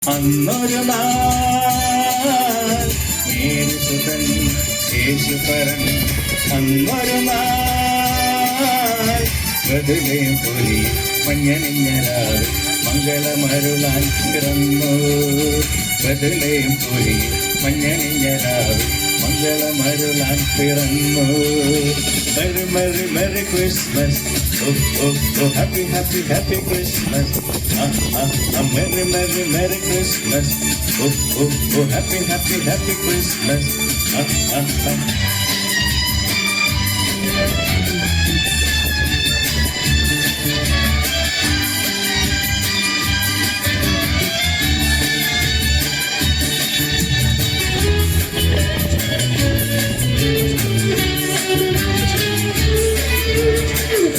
അന്നൊരു നാൾ സുതൻ യേശുപരൻ അന്നൊരു നാൾ ബദലേപുരി മഞ്ഞണിഞ്ഞരാവ് മംഗളമരുളാൻ പിറന്നു ബദലേപുരി മഞ്ഞണിഞ്ഞരാവ് മംഗളമരുളാൻ പിറന്നു. Maria Maria merry Christmas, happy happy happy Christmas, merry merry merry Christmas, happy happy happy Christmas.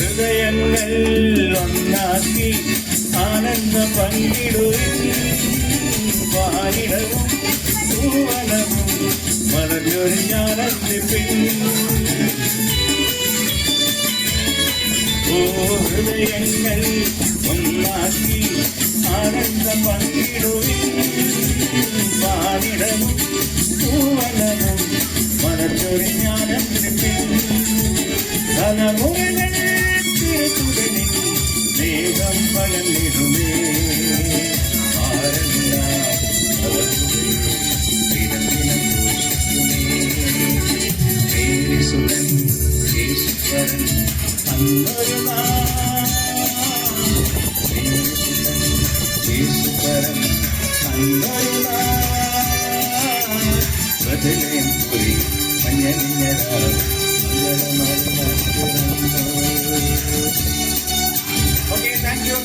ഹൃദയങ്ങൾ ഒന്നാക്കി ആനന്ദ പങ്കിടുവിൻ, വാനിടവും പൂവനവും മറഞ്ഞൊരു ജ്ഞാനത്തിപ്പിൻ. ഓ ഹൃദയങ്ങൾ ഒന്നാക്കി ആനന്ദ പങ്കിടുവിൻ, വാനിടവും പൂവനവും മറഞ്ഞൊരു ജ്ഞാനത്തിപ്പിൻ. തലമുറകൾ തിരുത്തുടലിൽ ദേഹം പകർന്നിടുമേ, ആരെല്ലാം ദിനം ദിനം യേശുവൻ യേശുവരൻ അന്നൊരു നാൾ യേശുവരൻ അന്നൊരു നാൾ ബദലേപുരി മഞ്ഞണിഞ്ഞരാവ്. Okay, thank you.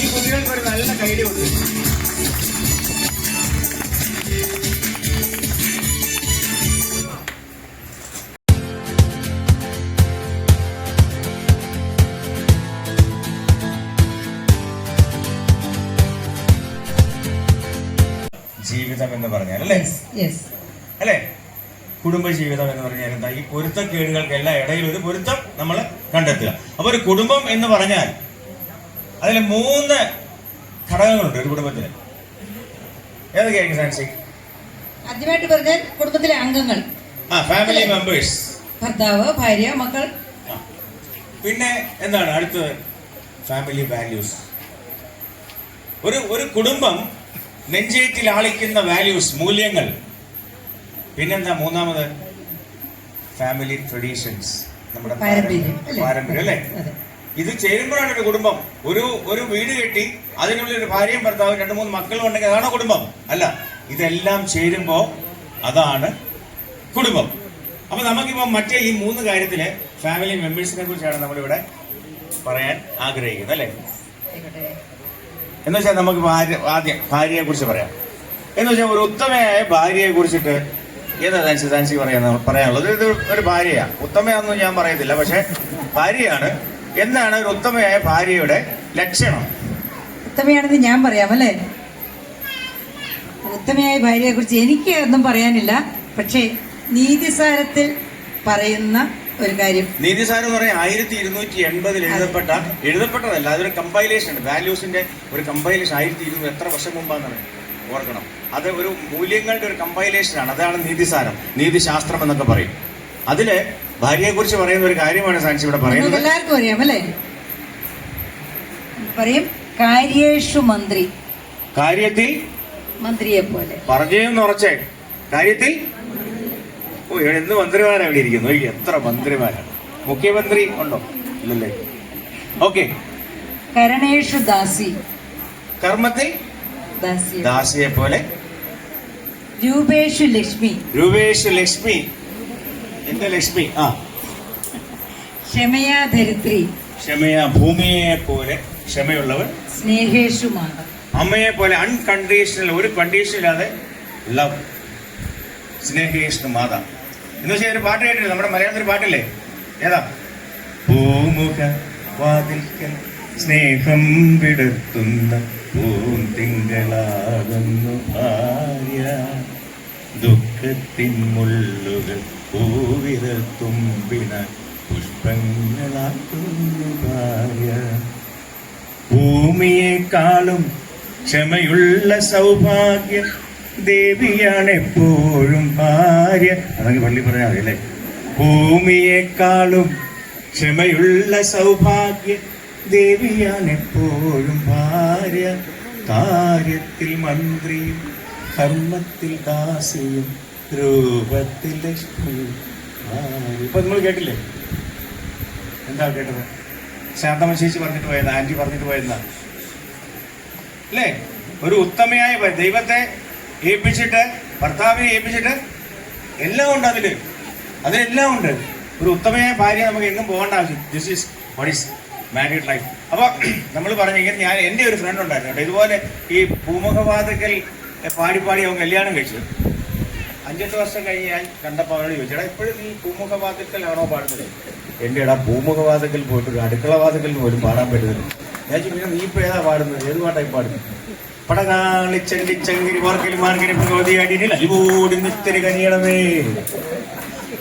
ഈ കുട്ടികൾക്ക് ഒരു നല്ല കൈഡി കൊടുത്തു. ജീവിതം എന്ന് പറഞ്ഞാൽ അല്ലേ, അല്ലേ, കുടുംബജീവിതം എന്ന് പറഞ്ഞാൽ എന്താ? ഈ പൊരുത്തക്കേടുകൾക്കെല്ലാം ഇടയിൽ ഒരു പൊരുത്തം നമ്മൾ കണ്ടെത്തുക. അപ്പൊ ഒരു കുടുംബം എന്ന് പറഞ്ഞാൽ അതിൽ 3 ഘടകങ്ങളുണ്ട് ഒരു കുടുംബത്തിന്. ഏതൊക്കെയായിരിക്കും സാൻസി? ആദ്യമായിട്ട് പറഞ്ഞാൽ കുടുംബത്തിലെ അംഗങ്ങൾ, ഫാമിലി മെമ്പേഴ്സ്, ഭർത്താവ്, ഭാര്യ, മക്കൾ. പിന്നെ എന്താണ് അടുത്തത്? Family values. ഒരു കുടുംബം നെഞ്ചേറ്റിൽ ആളിക്കുന്ന വാല്യൂസ്, മൂല്യങ്ങൾ. പിന്നെന്താ മൂന്നാമത്? ഫാമിലി ട്രഡീഷൻസ്, നമ്മുടെ പാരമ്പര്യം അല്ലേ. ഇത് ചേരുമ്പോഴാണ് ഒരു കുടുംബം. ഒരു വീട് കെട്ടി അതിനുള്ളിൽ ഒരു ഭാര്യയും ഭർത്താവും 2-3 മക്കളും ഉണ്ടെങ്കിൽ അതാണോ കുടുംബം? അല്ല, ഇതെല്ലാം ചേരുമ്പോ അതാണ് കുടുംബം. അപ്പൊ നമുക്കിപ്പോ മറ്റേ ഈ 3 കാര്യത്തില് ഫാമിലി മെമ്പേഴ്സിനെ കുറിച്ചാണ് നമ്മളിവിടെ പറയാൻ ആഗ്രഹിക്കുന്നത് അല്ലേ. എന്ന് വെച്ചാൽ നമുക്ക് ആദ്യം ഭാര്യയെ കുറിച്ച് പറയാം. എന്ന് വെച്ചാൽ ഒരു ഉത്തമയായ ഭാര്യയെ കുറിച്ചിട്ട് ഏതാ താൻസി പറയാനുള്ളത്? ഇത് ഒരു ഭാര്യയാ, ഉത്തമയാണെന്ന് ഞാൻ പറയത്തില്ല, പക്ഷെ ഭാര്യയാണ്. എന്താണ് ഒരു ഉത്തമയായ ഭാര്യയുടെ ലക്ഷണം? ഉത്തമയാണെന്ന് ഞാൻ പറയാം അല്ലേ. ഉത്തമയായ ഭാര്യയെ കുറിച്ച് എനിക്ക് ഒന്നും പറയാനില്ല, പക്ഷേ നീതിസാരത്തിൽ പറയുന്ന ഒരു കാര്യം. നീതിസാരം എന്ന് പറയാൻ 1280 എഴുതപ്പെട്ടതല്ല, അതൊരു കമ്പൈലേഷൻ ഉണ്ട്. വാല്യൂസിന്റെ ഒരു കമ്പൈലേഷൻ 1200 എത്ര വർഷം മുമ്പാന്ന് ഓർക്കണം. അത് ഒരു മൂല്യങ്ങളുടെ ഒരു കമ്പൈലേഷനാണ്. അതാണ് നീതിസാരം, നീതിശാസ്ത്രം എന്നൊക്കെ പറയും. അതില് ഭാര്യയെ കുറിച്ച് പറയുന്ന ഒരു കാര്യമാണ് സാൻസി ഇവിടെ പറയുന്നത്. എല്ലാവർക്കും അറിയാം അല്ലേ. പറയും കാര്യേഷു മന്ത്രി, കാര്യത്തിൽ മന്ത്രിയെ പോലെ. പറഞ്ഞെന്ന് ഉറച്ചേ, കാര്യത്തിൽ. ഓ, എന്ത് മന്ത്രിമാരാണ് ഇവിടെ ഇരിക്കുന്നു. എത്ര മന്ത്രിമാരാണ്. മുഖ്യമന്ത്രി ഉണ്ടോ? ഇല്ലല്ലേ. ഓക്കെ. കരണേഷു ദാസി, കർമ്മത്തിൽ ദാസിയെ പോലെ. രൂപേഷു ലക്ഷ്മി, എന്റെ ലക്ഷ്മി. ക്ഷമയാ ധരിത്രി, ക്ഷമയാ ഭൂമിയെ പോലെ ക്ഷമയുള്ളവർ. സ്നേഹേഷു മാതം, അമ്മയെ പോലെ അൺകണ്ടീഷണൽ, ഒരു കണ്ടീഷനില്ലാതെ ലവ്. സ്നേഹേഷു മാതാ എന്ന് വെച്ചാൽ ഒരു പാട്ട് കേട്ടില്ലേ, നമ്മുടെ മലയാളത്തിൽ പാട്ടില്ലേ, ഏതാ? പൂമുഖ വാതിൽക്കൽ സ്നേഹം വിടർത്തുന്ന പൂന്തിങ്കളാകുന്നു ഭാര്യ, ദുഃഖത്തിൻ മുള്ളുകൾ പൂവിരത്തുമ്പിനാൽ പുഷ്പങ്ങളാക്കുന്നു ഭാര്യ. ഭൂമിയെക്കാളും ക്ഷമയുള്ള സൗഭാഗ്യ ദേവിയാണ് എപ്പോഴും ഭാര്യ. അതൊക്കെ പള്ളി പറഞ്ഞാൽ മതി അല്ലേ? ഭൂമിയെക്കാളും ക്ഷമയുള്ള സൗഭാഗ്യ ദേവിയാണ് എപ്പോഴും ഭാര്യ. കാര്യത്തിൽ മന്ത്രിയും കർമ്മത്തിൽ ദാസിയും രൂപത്തിൽ ലക്ഷ്മിയും. ഇപ്പൊ നിങ്ങൾ കേട്ടില്ലേ? എന്താ കേട്ടത്? ശാന്തമ്മ ചേച്ചി പറഞ്ഞിട്ട് പോയതാ, ആന്റി പറഞ്ഞിട്ട് പോയതാ അല്ലേ? ഒരു ഉത്തമയായ ദൈവത്തെ ഏൽപ്പിച്ചിട്ട്, ഭർത്താവിനെ ഏൽപ്പിച്ചിട്ട് എല്ലാം ഉണ്ട് അതിലെല്ലാം ഉണ്ട്. ഒരു ഉത്തമയായ ഭാര്യ നമുക്ക് എങ്ങും പോകേണ്ട ആവശ്യം. This is what is married life. അപ്പോൾ നമ്മൾ പറഞ്ഞു, ഇങ്ങനെ ഞാൻ എൻ്റെ ഒരു ഫ്രണ്ട് ഉണ്ടായിരുന്നു കേട്ടോ, ഇതുപോലെ ഈ പൂമുഖവാതിക്കൽ പാടി അവൻ കല്യാണം കഴിച്ചു. 5-8 വർഷം കഴിഞ്ഞ് ഞാൻ കണ്ടപ്പോൾ അവനോട് ചോദിച്ചു, എടാ ഇപ്പോഴും നീ പൂമുഖവാതിക്കലാണോ പാടുന്നത്? എൻ്റെ ഇടാ പൂമുഖവാതിക്കൽ പോയിട്ട് ഒരു അടുക്കള വാതിക്കൽ പോലും പാടാൻ പറ്റുന്നില്ല. ഞാൻ ചോദിച്ചു, നീ ഇപ്പോൾ ഏതാ പാടുന്നത്? ഏത് പാട്ടായി പാടുന്നത്? പടകാളിച്ചെങ്കിരി വാർക്കലി മാർക്കലി ഭഗവതിയാടിനിൽ അലിവോടി നിത്തിരി കനിയണമേ,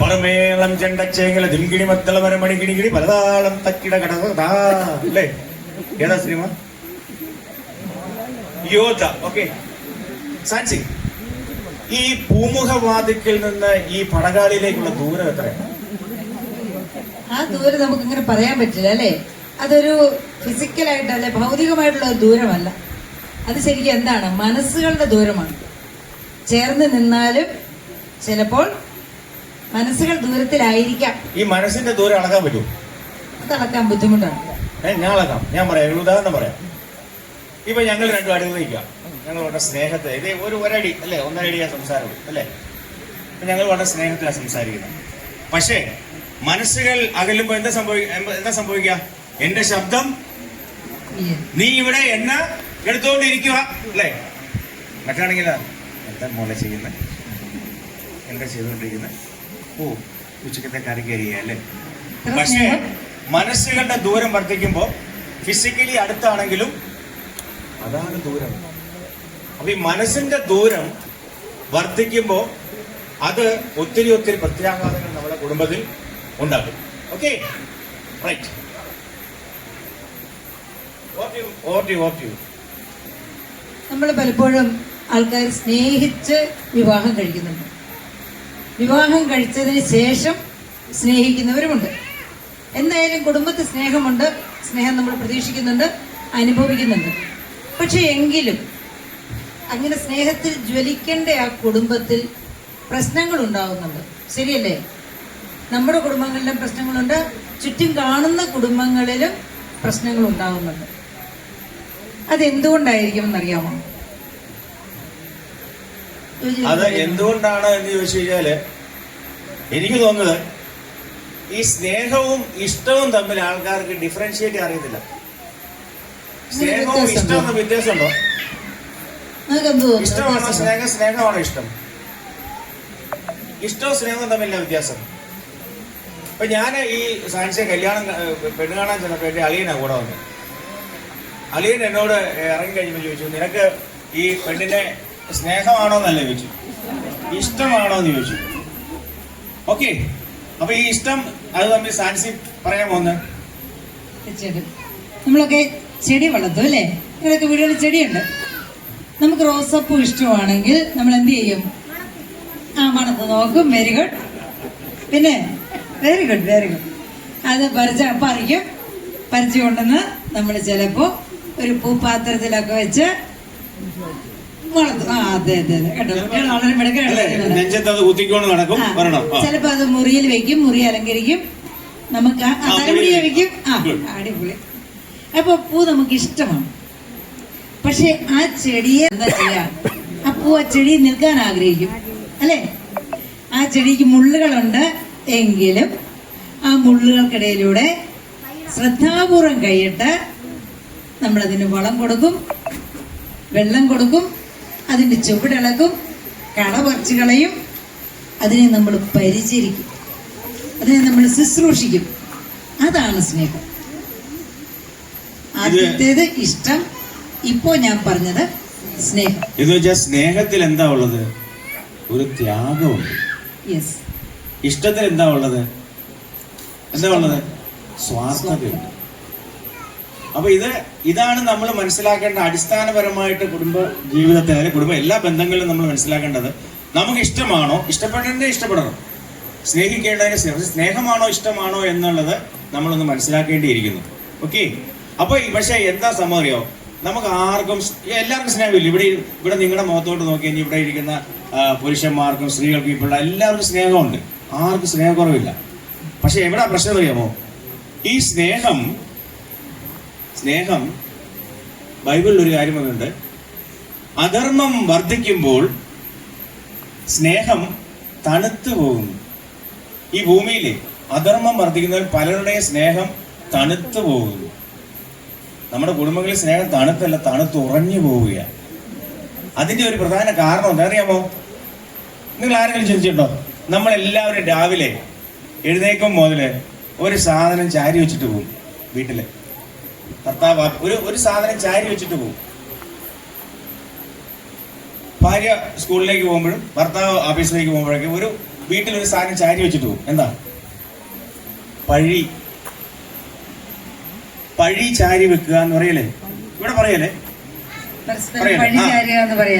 പറമേളം ചെണ്ടച്ചേങ്ങല ദിംകിടി മത്തള മരമണി കിണികിടി പലതാളം തക്കിട കടതാ അല്ലേ? ഏതാ സിനിമ? യോധ. ഓക്കെ, സാൻസി, ഈ പൂമുഖവാതിക്കൽ നിന്ന് ഈ പടകാളിയിലേക്കുള്ള ദൂരം എത്രയാണ്? ആ ദൂരം നമുക്ക് ഇങ്ങനെ പറയാൻ പറ്റില്ല അല്ലേ? അതൊരു ഫിസിക്കലായിട്ടല്ല, ഭൗതികമായിട്ടുള്ള ഒരു ദൂരമല്ല. അത് ശരിക്കും എന്താണ്? മനസ്സുകളുടെ ദൂരമാണ്. ചേർന്ന് നിന്നാലും ചിലപ്പോൾ മനസ്സുകൾ ദൂരത്തിലായിരിക്കാം. ഈ മനസ്സിന്റെ ദൂരം അളക്കാൻ പറ്റുമോ? അത് അളക്കാൻ ബുദ്ധിമുട്ടാണ്. ഞാൻ അളക്കാം. ഞാൻ പറയാം, ഉദാഹരണം പറയാം. ഇപ്പൊ ഞങ്ങൾ രണ്ടും അടുത്ത് നിൽക്കാം, ഞങ്ങൾ വളരെ സ്നേഹത്തെ, ഇത് ഒരടി അല്ലേ, 1.5 അടിയാ സംസാരം അല്ലേ? അപ്പൊ ഞങ്ങൾ വളരെ സ്നേഹത്തിലാണ് സംസാരിക്കുന്നത്. പക്ഷേ മനസ്സുകൾ അകലുമ്പോ എന്താ സംഭവിക്കുക? എന്റെ ശബ്ദം നീ ഇവിടെ എന്നെ എടുത്തുകൊണ്ടിരിക്കുക അല്ലേ? മറ്റാണെങ്കിൽ എന്താ മോളെ ചെയ്യുന്നത്, എന്താ ചെയ്തുകൊണ്ടിരിക്കുന്നത്? ഓ, ഉച്ചക്കത്തെ കറി കരിയ അല്ലേ? പക്ഷേ മനസ്സുകളുടെ ദൂരം വർദ്ധിക്കുമ്പോൾ ഫിസിക്കലി അടുത്താണെങ്കിലും അതാണ് ദൂരം. അപ്പൊ ഈ മനസ്സിന്റെ ദൂരം വർദ്ധിക്കുമ്പോൾ അത് ഒത്തിരി പ്രത്യാഘാതങ്ങൾ നമ്മുടെ കുടുംബത്തിൽ ഉണ്ടാകും. Okay, right. നമ്മൾ പലപ്പോഴും ആൾക്കാർ സ്നേഹിച്ച് വിവാഹം കഴിക്കുന്നുണ്ട്. വിവാഹം കഴിച്ചതിന് ശേഷം സ്നേഹിക്കുന്നവരുമുണ്ട്. എന്തായാലും കുടുംബത്തിൽ സ്നേഹമുണ്ട്, സ്നേഹം നമ്മൾ പ്രതീക്ഷിക്കുന്നുണ്ട്, അനുഭവിക്കുന്നുണ്ട്. പക്ഷെ എങ്കിലും അങ്ങനെ സ്നേഹത്തിൽ ജ്വലിക്കേണ്ട ആ കുടുംബത്തിൽ പ്രശ്നങ്ങൾ ഉണ്ടാകുന്നുണ്ട്. ശരിയല്ലേ? നമ്മുടെ കുടുംബങ്ങളിലും പ്രശ്നങ്ങളുണ്ട്, ചുറ്റും കാണുന്ന കുടുംബങ്ങളിലും പ്രശ്നങ്ങൾ ഉണ്ടാകുന്നുണ്ട്. അതെന്തുകൊണ്ടായിരിക്കും എന്നറിയാമോ? അത് എന്തുകൊണ്ടാണ് എന്ന് ചോദിച്ചു കഴിഞ്ഞാല് എനിക്ക് തോന്നുന്നത് ഈ സ്നേഹവും ഇഷ്ടവും തമ്മിൽ ആൾക്കാർക്ക് ഡിഫറൻഷിയേറ്റ് അറിയത്തില്ല. സ്നേഹവും ഇഷ്ടവും വ്യത്യാസമുണ്ടോ? ഇഷ്ടമാണോ സ്നേഹമാണോ ഇഷ്ടം? ഇഷ്ടവും സ്നേഹവും തമ്മിലുള്ള വ്യത്യാസം. അപ്പൊ ഞാൻ ഈ സാൻസിയെ പെണ്ണ് കാണാൻ ചെന്നപ്പോ എന്റെ അളിയനാ കൂടെ വന്നു. അളിയൻ എന്നോട് ഇറങ്ങി കഴിഞ്ഞപ്പോൾ ചോദിച്ചു, നിനക്ക് ഈ പെണ്ണിനെ സ്നേഹമാണോ എന്നല്ല ചോദിച്ചു, ഇഷ്ടമാണോ എന്ന് ചോദിച്ചു. ഓക്കെ, അപ്പൊ ഈ ഇഷ്ടം അത് തമ്മിൽ സാൻസി പറയാൻ പോകുന്നത്. നമ്മളൊക്കെ ചെടി വളർത്തും അല്ലേ? നിങ്ങളൊക്കെ വീടുകളിൽ ചെടിയുണ്ട്. നമുക്ക് റോസപ്പൂ ഇഷ്ടമാണെങ്കിൽ നമ്മൾ എന്ത് ചെയ്യും? മണത്ത് നോക്കും. Very good. പിന്നെ വെരി ഗുഡ്. അത് പറിച്ചു കൊണ്ടുവന്ന് നമ്മൾ ചിലപ്പോ ഒരു പൂപ്പാത്രത്തിലൊക്കെ വെച്ച് വളർത്തും. അതെ കേട്ടോ, വളരെ ചിലപ്പോ അത് മുറിയിൽ വെക്കും, മുറി അലങ്കരിക്കും, നമുക്ക് തലമുടിയെ വെക്കും. അടിപൊളി. അപ്പൊ പൂ നമുക്ക് ഇഷ്ടമാണ്. പക്ഷെ ആ ചെടിയെ എന്താ ചെയ്യാ? ആ പൂ ആ ചെടി നിൽക്കാൻ ആഗ്രഹിക്കും അല്ലെ? ആ ചെടിക്ക് മുള്ളുകളുണ്ട് എങ്കിലും ആ മുള്ളുകൾക്കിടയിലൂടെ ശ്രദ്ധാപൂർവം കൈയിട്ട് നമ്മളതിന് വളം കൊടുക്കും, വെള്ളം കൊടുക്കും, അതിൻ്റെ ചുവടിളക്കും, കള പറിച്ചു കളയും. അതിനെ നമ്മൾ പരിചരിക്കും, അതിനെ നമ്മൾ ശുശ്രൂഷിക്കും. അതാണ് സ്നേഹം. ആദ്യത്തേത് ഇഷ്ടം, ഇപ്പോ ഞാൻ പറഞ്ഞത് സ്നേഹം. എന്ന് വെച്ചാൽ സ്നേഹത്തിൽ എന്താ ഉള്ളത്? ഒരു ത്യാഗമുണ്ട്. യെസ്. ഇഷ്ടത്തിൽ എന്താ ഉള്ളത്? സ്വാർത്ഥതയുണ്ട്. അപ്പൊ ഇതാണ് നമ്മൾ മനസ്സിലാക്കേണ്ട അടിസ്ഥാനപരമായിട്ട് കുടുംബ ജീവിതത്തെ, അല്ലെങ്കിൽ കുടുംബ എല്ലാ ബന്ധങ്ങളിലും നമ്മൾ മനസ്സിലാക്കേണ്ടത്. നമുക്ക് ഇഷ്ടമാണോ, ഇഷ്ടപ്പെടേണ്ടത് ഇഷ്ടപ്പെടണം, സ്നേഹിക്കേണ്ടതിന് സ്നേഹമാണോ ഇഷ്ടമാണോ എന്നുള്ളത് നമ്മളൊന്ന് മനസ്സിലാക്കേണ്ടിയിരിക്കുന്നു. ഓക്കെ. അപ്പൊ പക്ഷേ എന്താ സംഭവം അറിയോ, നമുക്ക് ആർക്കും എല്ലാവർക്കും സ്നേഹമില്ല. ഇവിടെ നിങ്ങളുടെ മുഖത്തോട്ട് നോക്കി കഴിഞ്ഞാൽ ഇവിടെ ഇരിക്കുന്ന പുരുഷന്മാർക്കും സ്ത്രീകൾക്കും ഇപ്പോൾ എല്ലാവർക്കും സ്നേഹമുണ്ട്, ആർക്കും സ്നേഹക്കുറവില്ല. പക്ഷെ എവിടാ പ്രശ്നം അറിയാമോ, ഈ സ്നേഹം ബൈബിളിൽ ഒരു കാര്യം വന്നിട്ടുണ്ട്, അധർമ്മം വർദ്ധിക്കുമ്പോൾ സ്നേഹം തണുത്തു പോകുന്നു. ഈ ഭൂമിയിൽ അധർമ്മം വർദ്ധിക്കുന്നതിൽ പലരുടെയും സ്നേഹം തണുത്തു പോകുന്നു. നമ്മുടെ കുടുംബങ്ങളിൽ സ്നേഹം തണുത്തല്ല, തണുത്തുറഞ്ഞു പോവുകയാണ്. അതിന്റെ ഒരു പ്രധാന കാരണം എന്താ അറിയാമോ? നിങ്ങൾ ആരെങ്കിലും ചിന്തിച്ചിട്ടുണ്ടോ? നമ്മളെല്ലാവരും രാവിലെ എഴുന്നേക്കും മുതല് ഒരു സാധനം ചാരി വെച്ചിട്ട് പോകും. വീട്ടില് ഭർത്താവ് ഒരു സാധനം ചാരി വെച്ചിട്ട് പോകും. ഭാര്യ സ്കൂളിലേക്ക് പോകുമ്പോഴും ഭർത്താവ് ഓഫീസിലേക്ക് പോകുമ്പോഴേക്കും വീട്ടിലൊരു സാധനം ചാരി വെച്ചിട്ട് പോകും. എന്താ? പഴി ചാരി വെക്കുക എന്ന് പറയല്ലേ, ഇവിടെ പറയല്ലേ,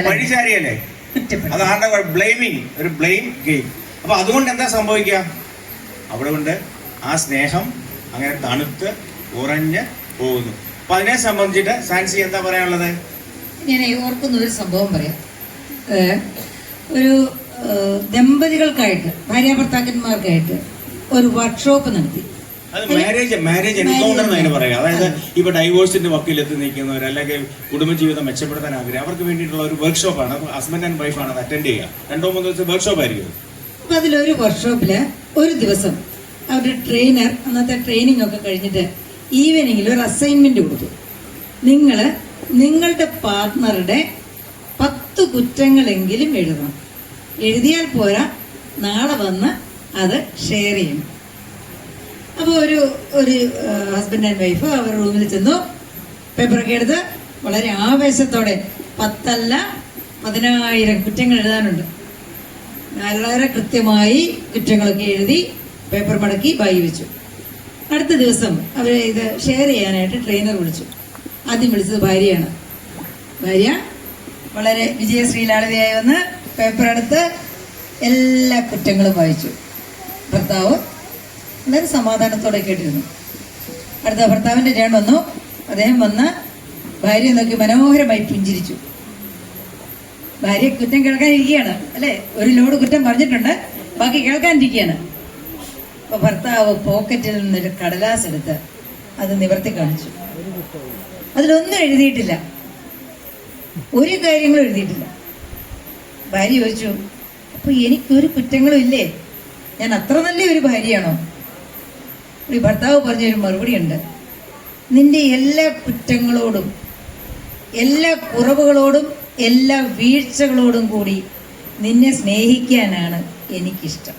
പഴി ചാരിയല്ലേ, അതാണ് ബ്ലെയിമിങ്, ഒരു ബ്ലെയിം ഗെയിം. അപ്പൊ അതുകൊണ്ട് എന്താ സംഭവിക്കുക, അവിടെ കൊണ്ട് ആ സ്നേഹം അങ്ങനെ തണുത്ത് ഉറഞ്ഞ് പോകുന്നു. അപ്പൊ അതിനെ സംബന്ധിച്ചിട്ട് സാൻസി എന്താ പറയാനുള്ളത്? ഞാൻ ഓർക്കുന്ന ഒരു സംഭവം പറയാം. ഒരു ദമ്പതികൾക്കായിട്ട്, ഭാര്യാഭർത്താക്കന്മാർക്കായിട്ട് ഒരു വർക്ക്ഷോപ്പ് നടത്തി. അത് മാരേജ് എൻകൗണ്ടർ എന്ന് പറയാം. അതായത് ഇപ്പൊ ഡൈവോഴ്സിന്റെ വക്കിലെത്തി നിൽക്കുന്നവർ, അല്ലെങ്കിൽ കുടുംബജീവിതം മെച്ചപ്പെടുത്താൻ ആഗ്രഹം, അവർക്ക് വേണ്ടിയിട്ടുള്ള ഒരു വർക്ക്ഷോപ്പാണ്. ഹസ്ബൻഡ് ആൻഡ് വൈഫാണ് അത് അറ്റൻഡ് ചെയ്യുക. 2-3 ദിവസം വർക്ക്ഷോപ്പ് ആയിരിക്കും. അപ്പൊ അതിലൊരു വർക്ക്ഷോപ്പില് ഒരു ദിവസം അവരുടെ ട്രെയിനർ അന്നത്തെ ട്രെയിനിങ് ഒക്കെ കഴിഞ്ഞിട്ട് ഈവനിങ്ങിൽ ഒരു അസൈൻമെന്റ് കൊടുത്തു. നിങ്ങളുടെ പാർട്ട്ണറുടെ 10 കുറ്റങ്ങളെങ്കിലും എഴുതണം. എഴുതിയാൽ പോരാ, നാളെ വന്ന് അത് ഷെയർ ചെയ്യണം. അപ്പോൾ ഒരു ഹസ്ബൻഡ് ആൻഡ് വൈഫ് അവർ റൂമിൽ ചെന്നു, പേപ്പറൊക്കെ എടുത്ത് വളരെ ആവേശത്തോടെ 10 അല്ല 10,000 കുറ്റങ്ങൾ എഴുതാനുണ്ട്. വളരെ കൃത്യമായി കുറ്റങ്ങളൊക്കെ എഴുതി പേപ്പർ മടക്കി ബായി വെച്ചു. അടുത്ത ദിവസം അവരെ ഇത് ഷെയർ ചെയ്യാനായിട്ട് ട്രെയിനർ വിളിച്ചു. ആദ്യം വിളിച്ചത് ഭാര്യയാണ്. ഭാര്യ വളരെ വിജയശ്രീലാളിതയായി വന്ന് പേപ്പർ എടുത്ത് എല്ലാ കുറ്റങ്ങളും വായിച്ചു. ഭർത്താവ് വളരെ സമാധാനത്തോടെ കേട്ടിരുന്നു. അടുത്ത ഭർത്താവിൻ്റെ ടേൺ വന്നു. അദ്ദേഹം വന്ന് ഭാര്യയെ നോക്കി മനോഹരമായി പുഞ്ചിരിച്ചു. ഭാര്യ കുറ്റം കേൾക്കാനിരിക്കുകയാണ്, അല്ലേ? ഒരു ലോഡ് കുറ്റം പറഞ്ഞിട്ടുണ്ട്, ബാക്കി കേൾക്കാനിരിക്കുകയാണ്. അപ്പൊ ഭർത്താവ് പോക്കറ്റിൽ നിന്നൊരു കടലാസ് എടുത്ത് അത് നിവർത്തി കാണിച്ചു. അതിലൊന്നും എഴുതിയിട്ടില്ല, ഒരു കാര്യങ്ങളും എഴുതിയിട്ടില്ല. ഭാര്യ ചോദിച്ചു, അപ്പൊ എനിക്കൊരു കുറ്റങ്ങളും ഇല്ലേ? ഞാൻ അത്ര നല്ല ഒരു ഭാര്യയാണോ? ഈ ഭർത്താവ് പറഞ്ഞൊരു മറുപടി ഉണ്ട്, നിന്റെ എല്ലാ കുറ്റങ്ങളോടും, എല്ലാ കുറവുകളോടും, എല്ലാ വീഴ്ചകളോടും കൂടി നിന്നെ സ്നേഹിക്കാനാണ് എനിക്കിഷ്ടം.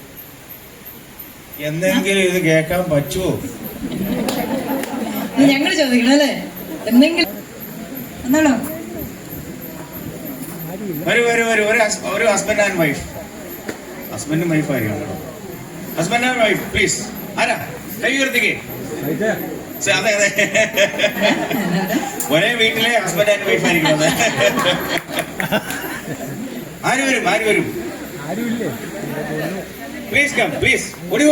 എന്തെങ്കിലും ഇത് കേൾക്കാൻ പറ്റുമോ? ഞങ്ങൾ ചോദിക്കണം അല്ലേ, എന്തെങ്കിലും എന്നാണോ? ഒരു ഹസ്ബൻഡ് ആൻഡ് വൈഫ്, ഹസ്ബൻഡും വൈഫ് ആയിരിക്കണം. Husband and wife please. ആരാ കൈ ഉയർത്തിക്കേ? അതെ ഒരേ വീട്ടിലെ ഹസ്ബൻഡ് ആൻഡ് വൈഫ് ആയിരിക്കുന്നത്. ആര് വരും? Please come, please. ഓടി.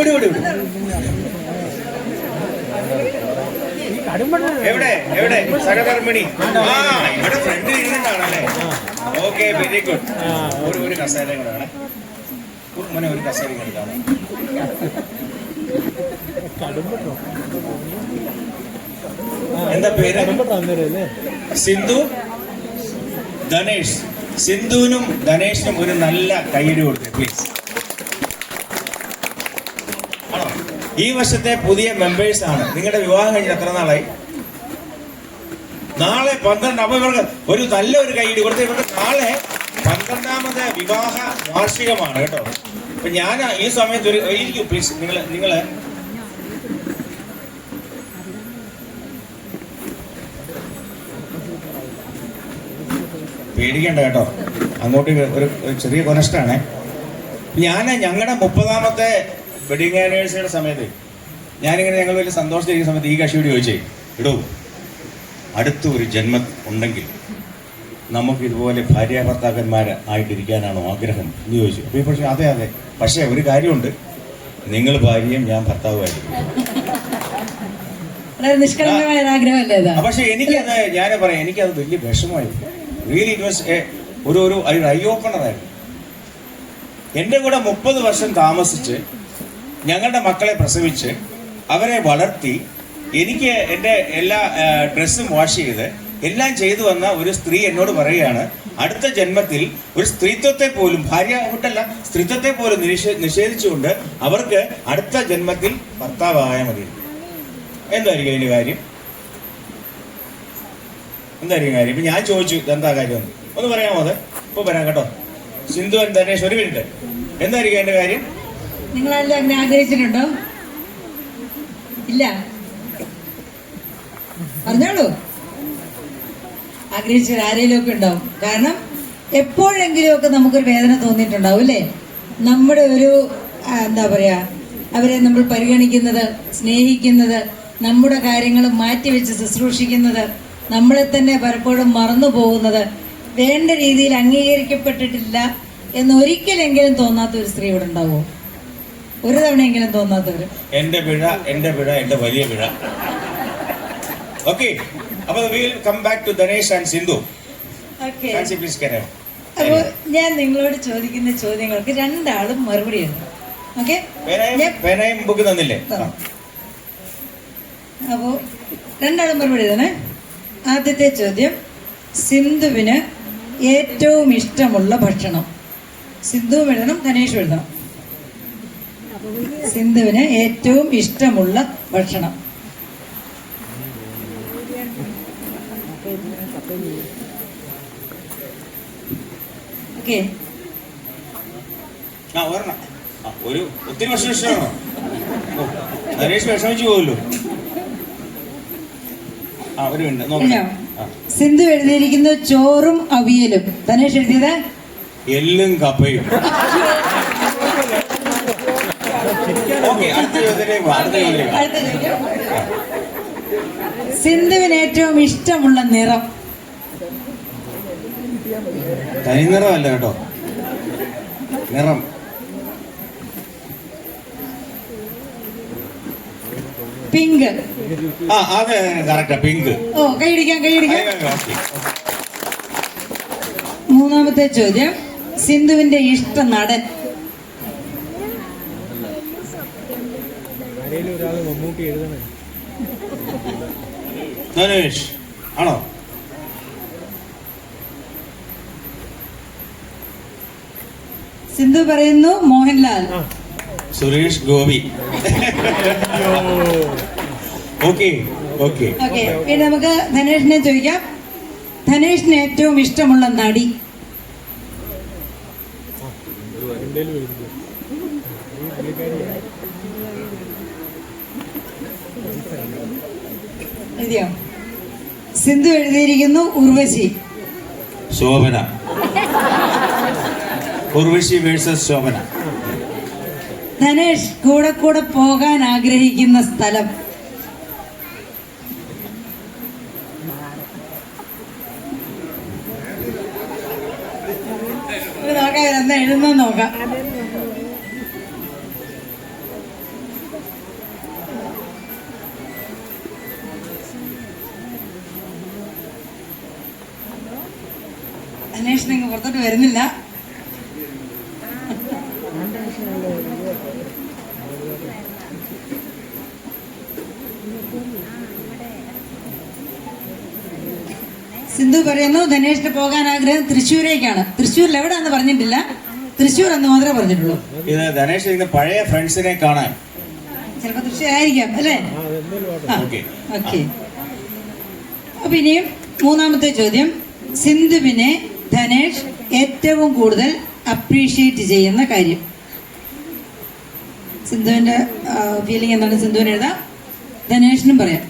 എവിടെ സഹധർമ്മിണി? ഇവിടെ ഫ്രണ്ട് ഇരുന്നാണല്ലേ? Okay, very good. ഒരു കസേര കൂടെ മോനെ, ഒരു കസേര എടുക്കാണ്. എന്താ പേര്? സിന്ധു ധനേഷ്. സിന്ധുവിനും ധനേഷിനും ഒരു നല്ല കൈയ്യടി കൊടുത്തേ പ്ലീസ്. ആണോ? ഈ വർഷത്തെ പുതിയ മെമ്പേഴ്സ് ആണ്. നിങ്ങളുടെ വിവാഹം കഴിഞ്ഞ എത്ര നാളായി? നാളെ 12. അപ്പൊ ഇവർക്ക് ഒരു നല്ലൊരു കൈയ്യടി കൊടുത്ത്. ഇവർക്ക് നാളെ 12ാമത് വിവാഹ വാർഷികമാണ് കേട്ടോ. അപ്പൊ ഞാൻ ഈ സമയത്ത് ഇരിക്കും പ്ലീസ്. നിങ്ങള് പേടിക്കണ്ട കേട്ടോ, അങ്ങോട്ട് ഒരു ചെറിയ കൊനഷ്ടാണ്. ഞങ്ങളുടെ 30ാമത്തെ വെഡിങ് ആനിവേഴ്സറിയുടെ സമയത്ത് ഞങ്ങൾ വലിയ സന്തോഷത്തിരിക്കുന്ന സമയത്ത് ഈ കക്ഷിയോട് ചോദിച്ചേ, ഇടൂ അടുത്ത ഒരു ജന്മം ഉണ്ടെങ്കിൽ നമുക്ക് ഇതുപോലെ ഭാര്യാഭർത്താക്കന്മാർ ആയിട്ടിരിക്കാനാണോ ആഗ്രഹം എന്ന് ചോദിച്ചു. അപ്പോൾ പക്ഷേ അതെ അതെ, പക്ഷേ ഒരു കാര്യമുണ്ട്, നിങ്ങൾ ഭാര്യയും ഞാൻ ഭർത്താവുമായിരിക്കും. നിഷ്കളങ്കമായ ആഗ്രഹമല്ലേ? പക്ഷെ എനിക്കത് ഞാൻ പറയാം, എനിക്കത് വലിയ വിഷമമായിരുന്നു. റിയലി ഇറ്റ് വാസ് ഒരു ഐ ഓപ്പണറായിരുന്നു. എൻ്റെ കൂടെ 30 വർഷം താമസിച്ച് ഞങ്ങളുടെ മക്കളെ പ്രസവിച്ച് അവരെ വളർത്തി എനിക്ക് എൻ്റെ എല്ലാ ഡ്രസ്സും വാഷ് ചെയ്ത് എല്ലാം ചെയ്തു വന്ന ഒരു സ്ത്രീ എന്നോട് പറയുകയാണ്, അടുത്ത ജന്മത്തിൽ ഒരു സ്ത്രീത്വത്തെ പോലും, ഭാര്യ കൂട്ടല്ല സ്ത്രീത്വത്തെ പോലും നിഷേധിച്ചുകൊണ്ട് അവർക്ക് അടുത്ത ജന്മത്തിൽ ഭർത്താവായാൽ മതി. എന്തായിരിക്കും അതിന്റെ കാര്യം? എന്തായിരിക്കും കാര്യം? ഇപ്പൊ ഞാൻ ചോദിച്ചു എന്താ കാര്യം ഒന്ന് പറയാമോ? അത് ഇപ്പൊ പറയാം കേട്ടോ. സിന്ധു ധനേഷ് ഒരു മിനിറ്റ്, എന്തായിരിക്കും അതിന്റെ കാര്യം? നിങ്ങളെല്ലാം അങ്ങനെ ആഗ്രഹിച്ചിട്ടുണ്ടോ? ഇല്ല, പറഞ്ഞോളൂ. ആഗ്രഹിച്ചവർ ആരെങ്കിലും ഒക്കെ ഉണ്ടാവും. കാരണം എപ്പോഴെങ്കിലും ഒക്കെ നമുക്കൊരു വേദന തോന്നിയിട്ടുണ്ടാവും അല്ലേ? നമ്മുടെ ഒരു എന്താ പറയാ, അവരെ നമ്മൾ പരിഗണിക്കുന്നത്, സ്നേഹിക്കുന്നത്, നമ്മുടെ കാര്യങ്ങൾ മാറ്റിവെച്ച് ശുശ്രൂഷിക്കുന്നത്, നമ്മളെ തന്നെ പലപ്പോഴും മറന്നു പോകുന്നത്, വേണ്ട രീതിയിൽ അംഗീകരിക്കപ്പെട്ടിട്ടില്ല എന്ന് ഒരിക്കലെങ്കിലും തോന്നാത്ത ഒരു സ്ത്രീ ഇവിടെ ഉണ്ടാവുമോ? ഒരു തവണയെങ്കിലും തോന്നാത്തവര്? എന്റെ പിഴ എന്റെ വലിയ പിഴ. ഓക്കെ, അപ്പൊ we'll come back to Dhanesh and Sindhu. Okay. Nancy, please carry on. അപ്പൊ ഞാൻ നിങ്ങളോട് ചോദിക്കുന്ന ചോദ്യങ്ങൾക്ക് രണ്ടാളും മറുപടി ഉണ്ട്. ഓക്കെ, പേനയും ബുക്ക് തന്നില്ലേ? അപ്പോ രണ്ടാളും മറുപടി തന്നെ. ആദ്യത്തെ ചോദ്യം, സിന്ധുവിന് ഏറ്റവും ഇഷ്ടമുള്ള ഭക്ഷണം. സിന്ധുവും എഴുതണം, ധനേഷും എഴുതണം. സിന്ധുവിന് ഏറ്റവും ഇഷ്ടമുള്ള ഭക്ഷണം. ഓക്കെ, ഒരെണ്ണം. ഒരു ഒത്തിരി വർഷം ഇഷ്ടമാണോ? ധനേഷ് വിഷമിച്ചു പോകുമല്ലോ. ഒരു മിനിറ്റ് നോക്കാം. സിന്ധു എഴുതിയിരിക്കുന്നത് ചോറും അവിയലും. ധനേഷ് എഴുതിയത് എല്ലും കപ്പയും. സിന്ധുവിന് ഏറ്റവും ഇഷ്ടമുള്ള നിറം. തനി നിറമല്ല കേട്ടോ, നിറം. പിങ്ക്. അതെ കറക്റ്റാ, പിങ്ക്. ഓ, കൈയടിക്കാം. മൂന്നാമത്തെ ചോദ്യം, സിന്ധുവിന്റെ ഇഷ്ട നടൻ. ധനേഷ് ആണോ? സിന്ധു പറയുന്നു മോഹൻലാൽ. സുരേഷ് ഗോപി. ഓക്കെ. ഇനി നമുക്ക് ധനേഷിനെ ചോദിക്കാം. ധനേഷിന് ഏറ്റവും ഇഷ്ടമുള്ള നടി. എഴുതിയോ? സിന്ധു എഴുതിയിരിക്കുന്നു ഉർവശി. ശോഭന. ഉർവശി വേഴ്സസ് ശോഭന. ധനേഷ് കൂടെ പോകാൻ ആഗ്രഹിക്കുന്ന സ്ഥലം. നോക്കാം, എന്താ എഴുതുന്ന നോക്കാം. ധനേഷ് നിങ്ങൾ പുറത്തോട്ട് വരുന്നില്ല. സിന്ധു പറയുന്നു ധനേഷിന് പോകാൻ ആഗ്രഹം തൃശ്ശൂരേക്കാണ്. തൃശ്ശൂരിൽ എവിടെയാന്ന് പറഞ്ഞിട്ടില്ല, തൃശ്ശൂർ എന്ന് മാത്രമേ പറഞ്ഞിട്ടുള്ളൂ. ഇത് ധനേഷ് പഴയ ഫ്രണ്ട്സിനെ കാണാൻ ചിലപ്പോ തൃശ്ശൂരായിരിക്കാം അല്ലേ? ഓക്കെ. അപ്പൊ ഇനിയും മൂന്നാമത്തെ ചോദ്യം, സിന്ധുവിനെ ധനേഷ് ഏറ്റവും കൂടുതൽ അപ്രീഷിയേറ്റ് ചെയ്യുന്ന കാര്യം. സിന്ധുവിന്റെ ഫീലിംഗ് എന്താണ്? സിന്ധുവിന് എഴുതാം, ധനേഷിനും പറയാം.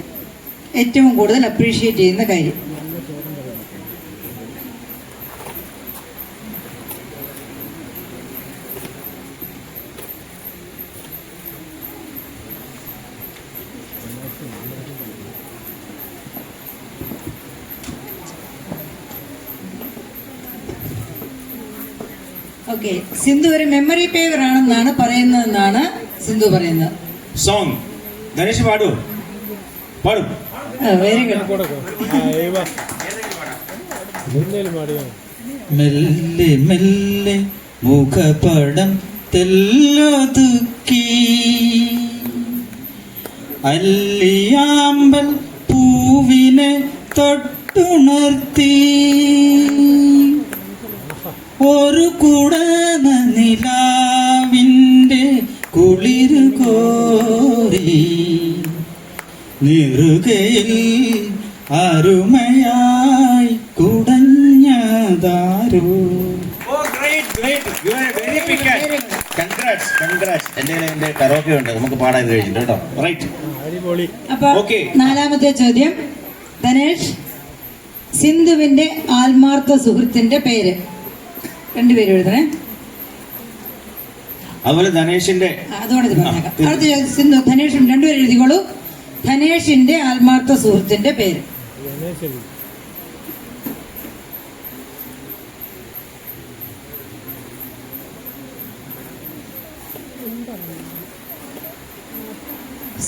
ഏറ്റവും കൂടുതൽ അപ്രീഷിയേറ്റ് ചെയ്യുന്ന കാര്യം. ഓക്കെ, സിന്ധു ഒരു മെമ്മറി പേവർ ആണെന്നാണ് പറയുന്നതെന്നാണ് സിന്ധു പറയുന്നത്. സോങ് ധനേഷ് പാടും. Very good. മെല്ലെ മെല്ലെ മുഖപടം തെല്ലൊതുക്കി അല്ലിയാമ്പൽ പൂവിനെ തൊട്ടുണർത്തി ഒരു കുടന നിലാവിൻ്റെ കുളിരു കോരി നിറുകയിൽ അരുമയായി കുടഞ്ഞതാരോ. എന്റെ കരോക്കെ ഉണ്ട്, നമുക്ക് പാടാൻ കഴിഞ്ഞിട്ട് കേട്ടോ. റൈറ്റ്. അപ്പൊ നാലാമത്തെ ചോദ്യം, ധനേഷ്, സിന്ധുവിന്റെ ആത്മാർത്ഥ സുഹൃത്തിന്റെ പേര് രണ്ടുപേരും എഴുതണേ. അതുപോലെ ധനേഷിന്റെ അതുകൊണ്ട് ഇത് പറഞ്ഞേക്കാം. അടുത്ത ചോദ്യം, സിന്ധു ധനേഷും രണ്ടുപേരും എഴുതിക്കോളൂ. ധനേഷിന്റെ ആത്മാർത്ഥ സുഹൃത്തിന്റെ പേര്.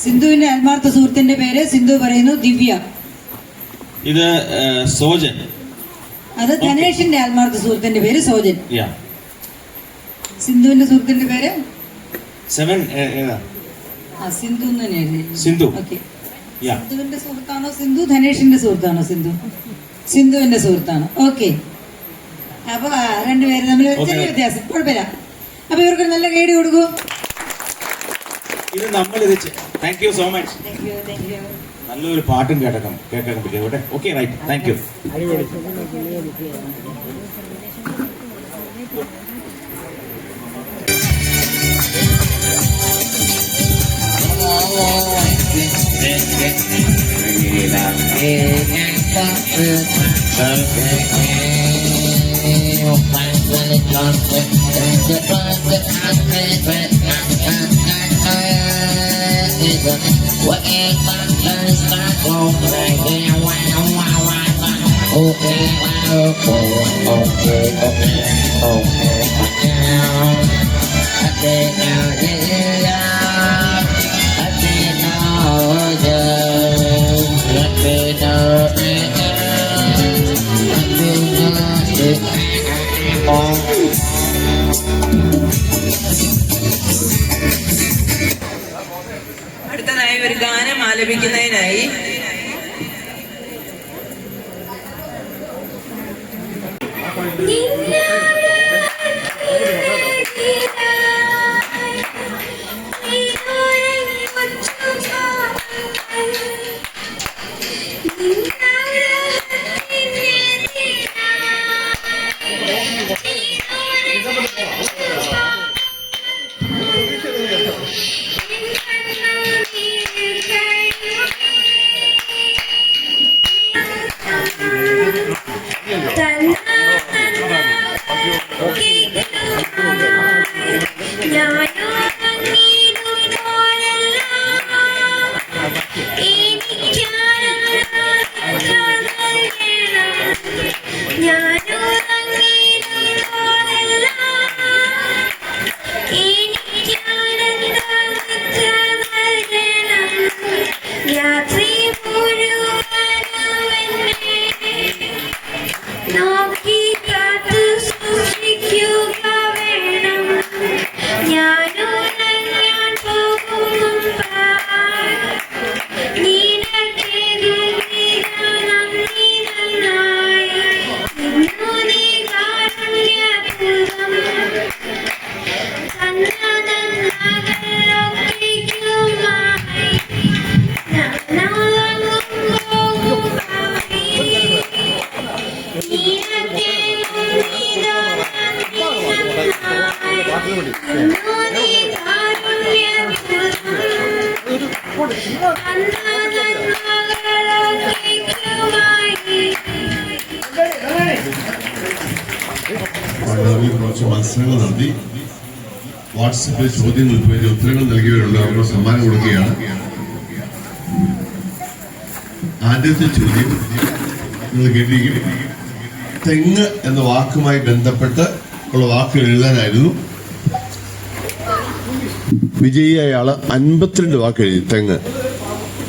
സിന്ധുവിന്റെ ആത്മാർത്ഥ സുഹൃത്തിന്റെ പേര് സിന്ധു പറയുന്നു ദിവ്യ. ഇത് സോജൻ. അത് ധനേഷിന്റെ ആത്മാർത്ഥ സുഹൃത്തിന്റെ പേര് സോജൻ. Yeah. സിന്ധുവിന്റെ സുഹൃത്തിന്റെ പേര് 7 ഏതാ? സിന്ധു എന്ന് തന്നെ എഴുതി. സിന്ധു. ഓക്കെ. Yeah. സിന്ധുവിന്റെ സുഹൃത്താണോ സിന്ധു? ധനേഷിന്റെ സുഹൃത്താണോ സിന്ധു? സിന്ധുവിന്റെ സുഹൃത്താണ്. ഓക്കെ. അപ്പൊ രണ്ടുപേരും തമ്മിൽ ചെറിയ വ്യത്യാസം, കുഴപ്പമില്ല. അപ്പൊ ഇവർക്ക് നല്ല ഗൈഡ് കൊടുക്കൂ. ഇത് നമ്മളിത് താങ്ക് യു സോ മച്ച്. നല്ലൊരു പാട്ടും കേൾക്കാൻ പറ്റിയ. Okay, right. Thank you. അടുത്തതായി ഒരു ഗാനം ആലപിക്കുന്നതിനായി കുറച്ച് മത്സരങ്ങൾ നടത്തി വാട്സപ്പിൽ ചോദ്യങ്ങൾ ഉത്തരങ്ങൾ നൽകിയവരുള്ള അവർക്ക് സമ്മാനം കൊടുക്കുകയാണ്. ആദ്യത്തെ ചോദ്യം നിങ്ങൾ കേട്ടിരിക്കും. തെങ്ങ് എന്ന വാക്കുമായി ബന്ധപ്പെട്ട് ഉള്ള വാക്കുകൾ എഴുതാനായിരുന്നു. വിജയിയായ ആള് 52 വാക്ക് എഴുതി. തെങ്ങ്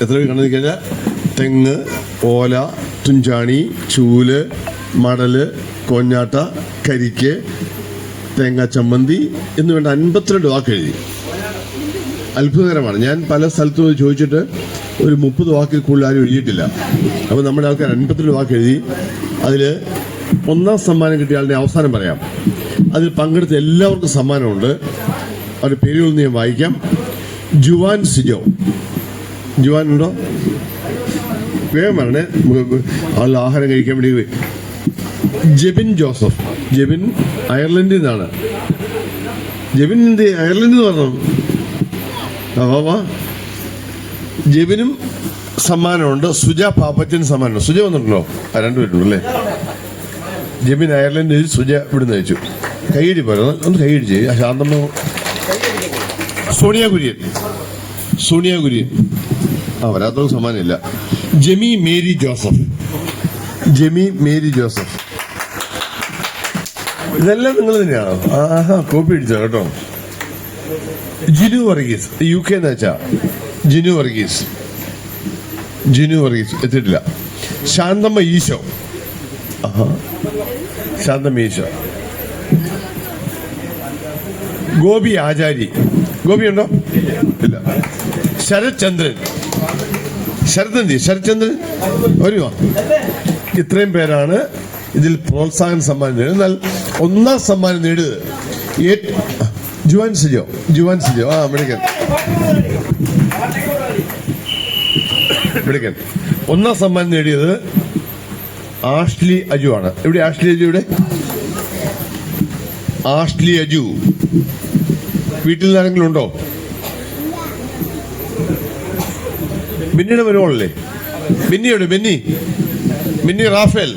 എത്ര കണ്ടെന്ന് കഴിഞ്ഞാൽ തെങ്ങ്, ഓല, തുഞ്ചാണി, ചൂല്, മടല്, കോഞ്ഞാട്ട, കരിക്ക്, തേങ്ങ ചമ്മന്തി എന്ന് വേണ്ട 52 വാക്ക് എഴുതി. അത്ഭുതകരമാണ്. ഞാൻ പല സ്ഥലത്തും പോയി ചോദിച്ചിട്ട് ഒരു 30 വാക്കിൽ കൂടുതൽ ആരും എഴുതിയിട്ടില്ല. അപ്പോൾ നമ്മുടെ ആൾക്കാർ 52 വാക്ക് എഴുതി. അതിൽ 1ാം സമ്മാനം കിട്ടിയ ആളുടെ അവസാനം പറയാം. അതിൽ പങ്കെടുത്ത എല്ലാവർക്കും സമ്മാനമുണ്ട്. അവരുടെ പേരുകൾ ഞാൻ വായിക്കാം. ജുവാൻ സിജോ. ജുവാൻ ഉണ്ടോ? വേഗം പറഞ്ഞേ, ആൾ ആഹാരം കഴിക്കാൻ വേണ്ടി. ജെബിൻ ജോസഫ്. ജെബിൻ അയർലൻഡിൽ നിന്നാണ്. ജെബിൻ എന്ത് അയർലൻഡിൽ നിന്ന് പറഞ്ഞു? വാ. ജെബിനും സമ്മാനമുണ്ട്. സുജ പാപ്പച്ചന് സമ്മാനമുണ്ട്. സുജ വന്നിട്ടുണ്ടോ? 2 പേരുണ്ടല്ലേ. ജെബിൻ അയർലൻഡിൽ, സുജ ഇവിടുന്ന് അയച്ചു. കൈയടി പോരാ, ഒന്ന് കൈയടി ചെയ്യും. ശാന്തമ്മ. സോണിയ കുര്യൻ. വരാത്തവർക്ക് സമ്മാനമില്ല. ജെമി മേരി ജോസഫ്. ഇതെല്ലാം നിങ്ങൾ തന്നെയാണോ? കോപ്പി അടിച്ചോ കേട്ടോ. ജിനു വർഗീസ്, UK എന്ന് വെച്ചാ ജിനു വർഗീസ് എത്തിയിട്ടില്ല. ശാന്തമ്മ ഈശോ. ഗോപി ആചാരി. ഗോപി ഉണ്ടോ? ഇല്ല. ശരത്ചന്ദ്രൻ വരുമോ? ഇത്രയും പേരാണ് ഇതിൽ പ്രോത്സാഹന സമ്മാനം നേടുന്നത്. എന്നാൽ 1ാം സമ്മാനം നേടിയത് ജുവാൻ സിജോ. മിടുക്കൻ. 1ാം സമ്മാനം നേടിയത് ആഷ്ലി അജു ആണ്. ഇവിടെ ആഷ്ലി അജു. വീട്ടിൽ നിന്ന് ആരെങ്കിലും ഉണ്ടോ? ബെന്നിയുടെ വരുവോളല്ലേ? ബെന്നി റാഫേൽ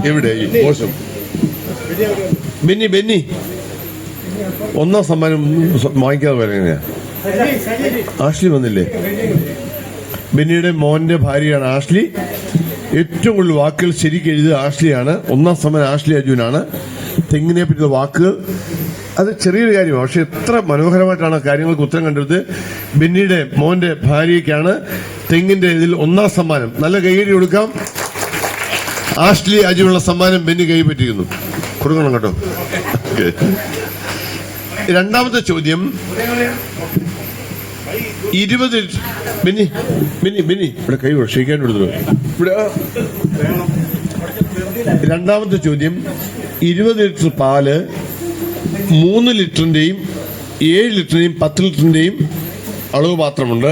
എവിടെ? മോശം. ബെന്നി 1ാം സമ്മാനം വാങ്ങിക്കാതെ പറയുന്നയാ. ആഷ്ലി വന്നില്ലേ? ബെന്നിയുടെ മോന്റെ ഭാര്യയാണ് ആഷ്ലി. ഏറ്റവും കൂടുതൽ വാക്കുകൾ ശരിക്കും എഴുതിയത് ആഷ്ലിയാണ്. 1ാം സമ്മാനം ആഷ്ലി അജുവിനാണ്. തെങ്ങിനെ പറ്റിയുള്ള വാക്കുകൾ അത് ചെറിയൊരു കാര്യമാണ്, പക്ഷെ എത്ര മനോഹരമായിട്ടാണ് കാര്യങ്ങൾക്ക് ഉത്തരം കണ്ടെടുത്ത്. ബെന്നിയുടെ മോന്റെ ഭാര്യയ്ക്കാണ് തെങ്ങിന്റെ ഇതിൽ 1ാം സമ്മാനം. നല്ല കൈയടി കൊടുക്കാം. ആഷ്ലി അജുവിനുള്ള സമ്മാനം ബെന്നി കൈപ്പറ്റിയിരുന്നു. കൊടുക്കണം കേട്ടോ. 2ാമത്തെ ചോദ്യം 20 ബെന്നി ഇവിടെ കൈ ക്ഷയിക്കാൻ കൊടുത്തു. ഇവിടെ 2ാമത്തെ ചോദ്യം 20 ലിറ്റർ പാല് 3 ലിറ്ററിന്റെയും 7 ലിറ്ററിന്റെയും 10 ലിറ്ററിന്റെയും അളവ് പാത്രമുണ്ട്.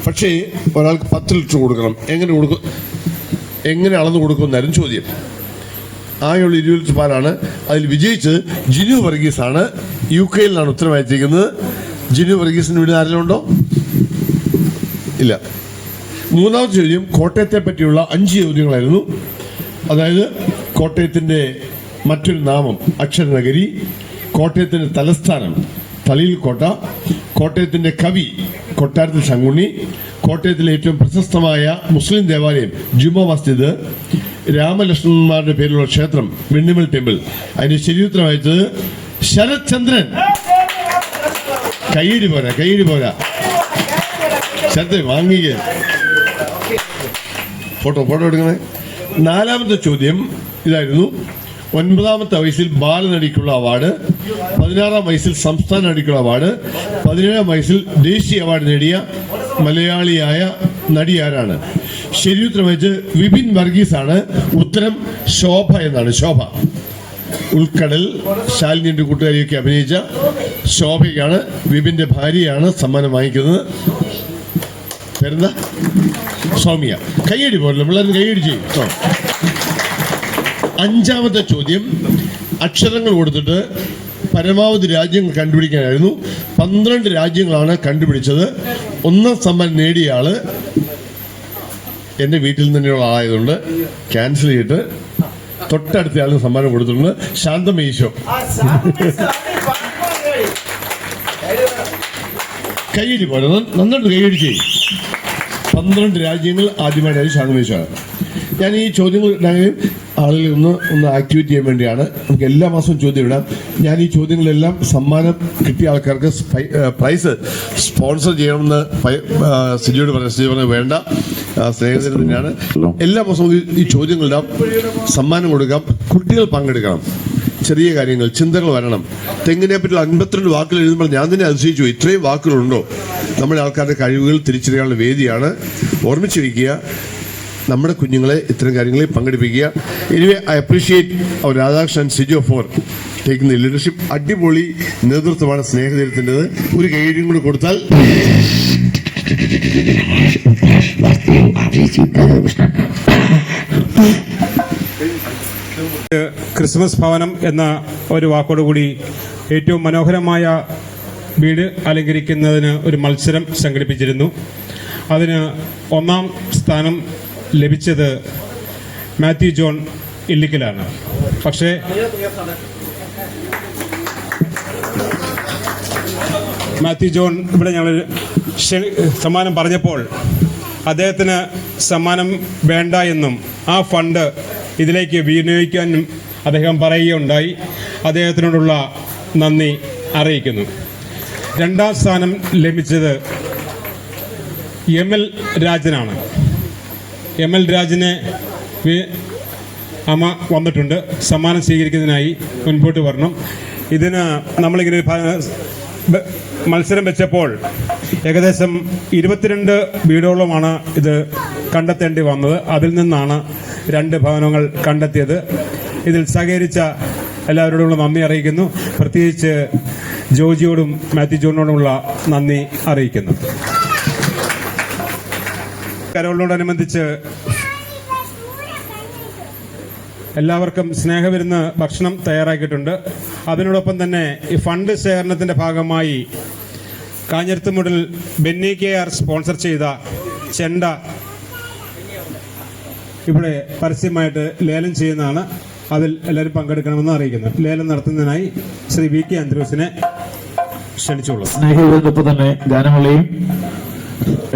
പക്ഷേ ഒരാൾക്ക് 10 ലിറ്റർ കൊടുക്കണം. എങ്ങനെ അളന്ന് കൊടുക്കുമെന്നായിരുന്നു ചോദ്യം. ആകെയുള്ള 20 ലിറ്റർ പാലാണ്. അതിൽ വിജയിച്ചത് ജിനു വർഗീസ് ആണ്. UK ഉത്തരം അയച്ചിരിക്കുന്നത്. ജിനു വർഗീസിന് വീട് ആരെങ്കിലും ഉണ്ടോ? ഇല്ല. 3ാമത്തെ ചോദ്യം കോട്ടയത്തെ പറ്റിയുള്ള 5 ചോദ്യങ്ങളായിരുന്നു. അതായത് കോട്ടയത്തിന്റെ മറ്റൊരു നാമം അക്ഷരനഗരി, കോട്ടയത്തിന്റെ തലസ്ഥാനം തളിയിൽ കോട്ട, കോട്ടയത്തിന്റെ കവി കൊട്ടാരത്തിൽ ശങ്കുണ്ണി, കോട്ടയത്തിലെ ഏറ്റവും പ്രശസ്തമായ മുസ്ലിം ദേവാലയം ജുമാ മസ്ജിദ്, രാമലക്ഷ്മണന്മാരുടെ പേരിലുള്ള ക്ഷേത്രം വെണ്ണിമൽ ടെമ്പിൾ. അതിന് ശരിയുത്തരം അയച്ചത് ശരത്ചന്ദ്രൻ. കൈയടി പോരാ. ശരത്ത് വാങ്ങിക്കുക. ഫോട്ടോ എടുക്കണേ. 4ാമത്തെ ചോദ്യം ഇതായിരുന്നു. 9ാമത്തെ വയസ്സിൽ ബാലനടിക്കുള്ള അവാർഡ്, 16ാം വയസ്സിൽ സംസ്ഥാന നടിക്കുള്ള അവാർഡ്, 17ാം വയസ്സിൽ ദേശീയ അവാർഡ് നേടിയ മലയാളിയായ നടി ആരാണ്? ശരിയുത്തരം വെച്ച് വിപിൻ വർഗീസ് ആണ്. ഉത്തരം ശോഭ എന്നാണ്. ശോഭ. ഉൾക്കടൽ, ശാലിനിയുടെ കൂട്ടുകാരിയൊക്കെ അഭിനയിച്ച ശോഭയ്ക്കാണ്. വിപിന്റെ ഭാര്യയാണ് സമ്മാനം വാങ്ങിക്കുന്നത്. പേരെന്താ? സൗമ്യ. കൈയടി പോരല്ലോ, പിള്ളേർ കൈയടി ചെയ്യും. 5ാമത്തെ ചോദ്യം അക്ഷരങ്ങൾ കൊടുത്തിട്ട് പരമാവധി രാജ്യങ്ങൾ കണ്ടുപിടിക്കാനായിരുന്നു. 12 രാജ്യങ്ങളാണ് കണ്ടുപിടിച്ചത്. 1ാം സമ്മാനം നേടിയ ആള് എന്റെ വീട്ടിൽ തന്നെയുള്ള ആളായതുകൊണ്ട് ക്യാൻസൽ ചെയ്തിട്ട് തൊട്ടടുത്ത ആൾക്ക് സമ്മാനം കൊടുത്തിട്ടുണ്ട്. ശാന്തമ്മ ഈശോ. കൈയടി പോലെ നന്നായിട്ട് കൈയടി ചെയ്യും. 12 രാജ്യങ്ങൾ ആദ്യമായിട്ടാണ് ശാന്തമ്മ ഈശോ. ഞാൻ ഈ ചോദ്യങ്ങൾ ആളുകളിൽ ഒന്ന് ആക്ടിവേറ്റ് ചെയ്യാൻ വേണ്ടിയാണ്. നമുക്ക് എല്ലാ മാസവും ചോദ്യം ഇടാം. ഞാൻ ഈ ചോദ്യങ്ങളെല്ലാം സമ്മാനം കിട്ടിയ ആൾക്കാർക്ക് പ്രൈസ് സ്പോൺസർ ചെയ്യണമെന്ന് സിജിയോട് പറഞ്ഞു. വേണ്ട, സ്നേഹിതന് തന്നെയാണ്. എല്ലാ മാസവും ഈ ചോദ്യങ്ങളിടാം, സമ്മാനം കൊടുക്കാം. കുട്ടികൾ പങ്കെടുക്കണം. ചെറിയ കാര്യങ്ങൾ, ചിന്തകൾ വരണം. തെങ്ങിനെ പറ്റി 52 വാക്കുകൾ എഴുതുമ്പോൾ ഞാൻ തന്നെ അതിശയിച്ചു, ഇത്രയും വാക്കുകളുണ്ടോ? നമ്മുടെ ആൾക്കാരുടെ കഴിവുകൾ തിരിച്ചറിയാനുള്ള വേദിയാണ്. ഓർമ്മിച്ച് വയ്ക്കുക, നമ്മുടെ കുഞ്ഞുങ്ങളെ ഇത്തരം കാര്യങ്ങളിൽ പങ്കെടുപ്പിക്കുക. Anyway, I appreciate our Radhakrishnan Sijo for taking the leadership. അടിപൊളി നേതൃത്വമാണ് സ്നേഹതീരത്തിൻ്റെത്. ഒരു കൈയ്യടിയും കൂടെ കൊടുത്താൽ. ക്രിസ്മസ് ഭവനം എന്ന ഒരു വാക്കോടുകൂടി ഏറ്റവും മനോഹരമായ വീട് അലങ്കരിക്കുന്നതിന് ഒരു മത്സരം സംഘടിപ്പിച്ചിരുന്നു. അതിന് 1ാം സ്ഥാനം ലഭിച്ചത് മാത്യു ജോൺ ഇല്ലിക്കലാണ്. പക്ഷേ മാത്യു ജോൺ ഇവിടെ ഞങ്ങൾ സമ്മാനം പറഞ്ഞപ്പോൾ അദ്ദേഹത്തിന് സമ്മാനം വേണ്ട എന്നും ആ ഫണ്ട് ഇതിലേക്ക് വിനിയോഗിക്കാനും അദ്ദേഹം പറയുകയുണ്ടായി. അദ്ദേഹത്തിനോടുള്ള നന്ദി അറിയിക്കുന്നു. 2ാം സ്ഥാനം ലഭിച്ചത് ML രാജനാണ്. ML രാജനെ അമ്മ വന്നിട്ടുണ്ട്. സമ്മാനം സ്വീകരിക്കുന്നതിനായി മുൻപോട്ട് വരണം. ഇതിന് നമ്മളിങ്ങനെ മത്സരം വെച്ചപ്പോൾ ഏകദേശം 22 വീടുകളോളമാണ് ഇത് കണ്ടെത്തേണ്ടി വന്നത്. അതിൽ നിന്നാണ് 2 ഭവനങ്ങൾ കണ്ടെത്തിയത്. ഇതിൽ സഹകരിച്ച എല്ലാവരോടുമുള്ള നന്ദി അറിയിക്കുന്നു. പ്രത്യേകിച്ച് ജോജിയോടും മാത്യു ജോണിനോടുമുള്ള നന്ദി അറിയിക്കുന്നു. കരോളിനോടനുബന്ധിച്ച് എല്ലാവർക്കും സ്നേഹവിരുന്ന് ഭക്ഷണം തയ്യാറാക്കിയിട്ടുണ്ട്. അതിനോടൊപ്പം തന്നെ ഈ ഫണ്ട് ശേഖരണത്തിന്റെ ഭാഗമായി കാഞ്ഞിരത്തുമുടിൽ ബെന്നി KR സ്പോൺസർ ചെയ്ത ചെണ്ട ഇവിടെ പരസ്യമായിട്ട് ലേലം ചെയ്യുന്നതാണ്. അതിൽ എല്ലാവരും പങ്കെടുക്കണമെന്ന് അറിയിക്കുന്നു. ലേലം നടത്തുന്നതിനായി ശ്രീ VK ആൻഡ്രൂസിനെ ക്ഷണിച്ചോളൂ. സ്നേഹിതരോടൊപ്പം തന്നെ ഗാനമേളയും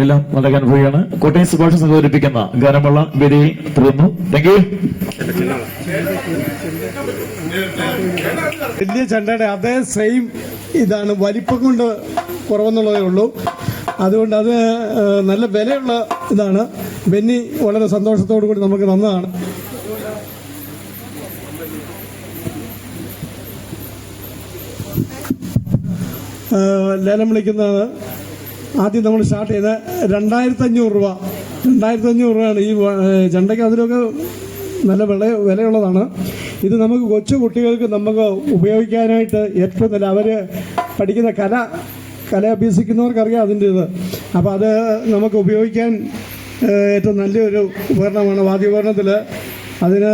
എല്ലാം നടക്കാൻ പോവുകയാണ്. കോട്ടയം സുഭാഷ് സംഘടിപ്പിക്കുന്ന ഗാനമേള വേദിയിൽ തുടരുന്നു. Thank you. വലിയ ചെണ്ടയുടെ അതേ സെയിം ഇതാണ്, വലിപ്പം കൊണ്ട് കുറവെന്നുള്ളതേ ഉള്ളൂ. അതുകൊണ്ട് അത് നല്ല വിലയുള്ള ഇതാണ്. ബെന്നി വളരെ സന്തോഷത്തോടു കൂടി നമുക്ക് തന്നതാണ്. ലേലം വിളിക്കുന്നത് ആദ്യം നമ്മൾ സ്റ്റാർട്ട് ചെയ്ത 2500 രൂപ. 2500 രൂപയാണ് ഈ ചെണ്ടയ്ക്ക്. അതിലൊക്കെ നല്ല വിലയുള്ളതാണ്. ഇത് നമുക്ക് കൊച്ചു കുട്ടികൾക്ക് നമുക്ക് ഉപയോഗിക്കാനായിട്ട് ഏറ്റവും നല്ല, അവർ പഠിക്കുന്ന കല അഭ്യസിക്കുന്നവർക്കറിയാം അതിൻ്റെ ഇത്. അപ്പോൾ അത് നമുക്ക് ഉപയോഗിക്കാൻ ഏറ്റവും നല്ലൊരു ഉപകരണമാണ് വാദ്യോപകരണത്തിൽ. അതിന്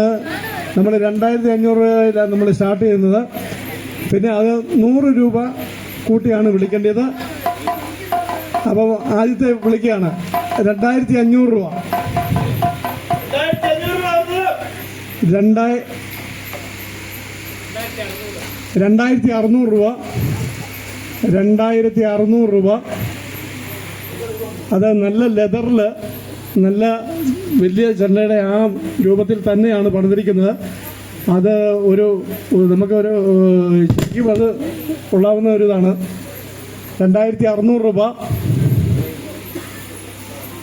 നമ്മൾ 2500 രൂപയിലാണ് നമ്മൾ സ്റ്റാർട്ട് ചെയ്യുന്നത്. പിന്നെ അത് 100 രൂപ കൂട്ടിയാണ് വിളിക്കേണ്ടത്. അപ്പം ആദ്യത്തെ വിളിക്കുകയാണ് 2500 രൂപ. 2600 രൂപ. 2600 രൂപ. അത് നല്ല ലെതറിൽ നല്ല വലിയ ചെണ്ടയുടെ ആ രൂപത്തിൽ തന്നെയാണ് പണിതിരിക്കുന്നത്. അത് നമുക്കൊരു ശരിക്കും അത് കൊള്ളാവുന്ന ഒരു ഇതാണ്. 2600 രൂപ.